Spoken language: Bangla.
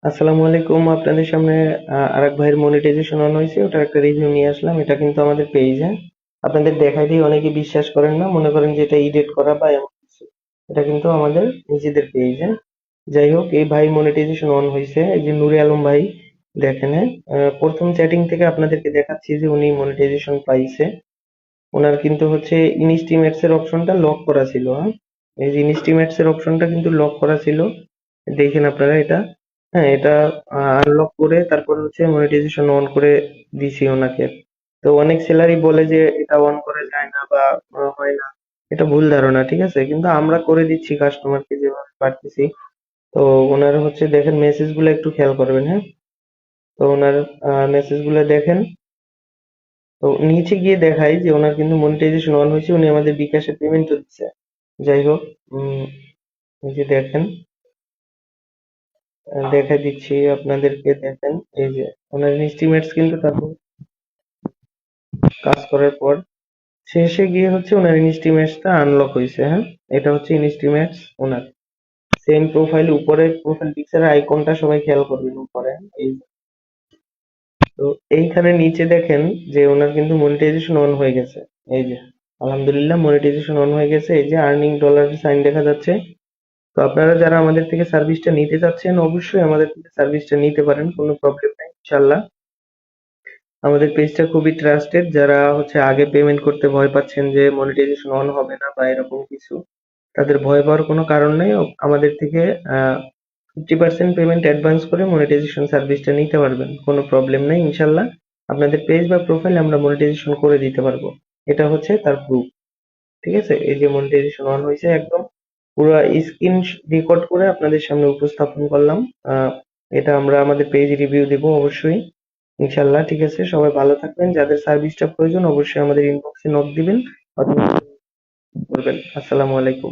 আসসালামু আলাইকুম। আপনাদের সামনে আরেক ভাইয়ের মনিটাইজেশন অন হয়েছে, ওটার একটা রিভিউ নিয়ে আসলাম। এটা কিন্তু আমাদের পেজ, হ্যাঁ। আপনাদের দেখাই দিয়ে অনেকে বিশ্বাস করেন না, মনে করেন যে এটা এডিট করা বা এমন কিছু। এটা কিন্তু আমাদের নিজেদের পেজ, হ্যাঁ। যাই হোক, এই ভাই মনিটাইজেশন অন হয়েছে, এই যে নুরে আলম ভাই। দেখেন, হ্যাঁ। প্রথম চ্যাটিং থেকে আপনাদেরকে দেখাচ্ছি যে উনি মনিটাইজেশন পাইছে। ওনার কিন্তু হচ্ছে ইনস্টিমেটস এর অপশনটা লক করা ছিল, হ্যাঁ। এই যে ইনস্টিমেটস এর অপশনটা কিন্তু লক করা ছিল। দেখেন আপনারা এটা। হ্যাঁ, এটা আনলক করে তারপর হচ্ছে মনিটাইজেশন অন করে দিছি ওনাকে। তো অনেক সেলারই বলে যে এটা অন করা যায় না বা হয় না। এটা ভুল ধারণা, ঠিক আছে? কিন্তু আমরা করে দিচ্ছি কাস্টমারকে যেভাবে পারতেছি। তো ওনার হচ্ছে দেখেন মেসেজ গুলো একটু খেয়াল করবেন, হ্যাঁ। তো ওনার মেসেজ গুলো দেখেন। তো নিচে গিয়ে দেখাই যে ওনার কিন্তু মনিটাইজেশন অন হয়েছে, উনি আমাদের বিকাশে পেমেন্টও দিচ্ছে। যাই হোক, এই যে দেখেন, দেখাই দিচ্ছি আপনাদেরকে। দেখেন, এই যে ওনার ইনস্টিমেটস কিন্তু তারপর কাজ করার পর শেষে গিয়ে হচ্ছে ওনার ইনস্টিমেটসটা আনলক হয়েছে, হ্যাঁ। এটা হচ্ছে ইনস্টিমেটস ওনার। সেম প্রোফাইল, উপরের প্রোফাইল পিকচারের আইকনটা সবাই খেয়াল করবেন উপরে। এই তো এইখানে নিচে দেখেন যে ওনার কিন্তু মনিটাইজেশন অন হয়ে গেছে। এই যে আলহামদুলিল্লাহ মনিটাইজেশন অন হয়ে গেছে, এই যে আর্নিং ডলার সাইন দেখা যাচ্ছে। তো আপনারা যারা আমাদের থেকে সার্ভিসটা নিতে চাচ্ছেন, অবশ্যই আমাদের থেকে সার্ভিসটা নিতে পারেন, কোনো প্রবলেম নাই ইনশাল্লাহ। আমাদের পেজটা খুবই ট্রাস্টেড। যারা হচ্ছে আগে পেমেন্ট করতে ভয় পাচ্ছেন যে মনিটাইজেশন অন হবে না বা এরকম কিছু, তাদের ভয় পাওয়ার কোনো কারণ নেই। আমাদের থেকে 50% পেমেন্ট অ্যাডভান্স করে মনিটাইজেশন সার্ভিসটা নিতে পারবেন, কোনো প্রবলেম নেই ইনশাল্লাহ। আপনাদের পেজ বা প্রোফাইল আমরা মনিটাইজেশন করে দিতে পারবো। এটা হচ্ছে তার প্রুফ। ঠিক আছে, এই যে মনিটাইজেশন অন হয়েছে একদম পুরো স্ক্রিন রেকর্ড করে আপনাদের সামনে উপস্থাপন করলাম। আহ, এটা আমরা আমাদের পেজ রিভিউ দেব অবশ্যই ইনশাল্লাহ। ঠিক আছে, সবাই ভালো থাকবেন। যাদের সার্ভিসটা প্রয়োজন অবশ্যই আমাদের ইনবক্সে নক দিবেন অথবা করবেন। আসসালামু আলাইকুম।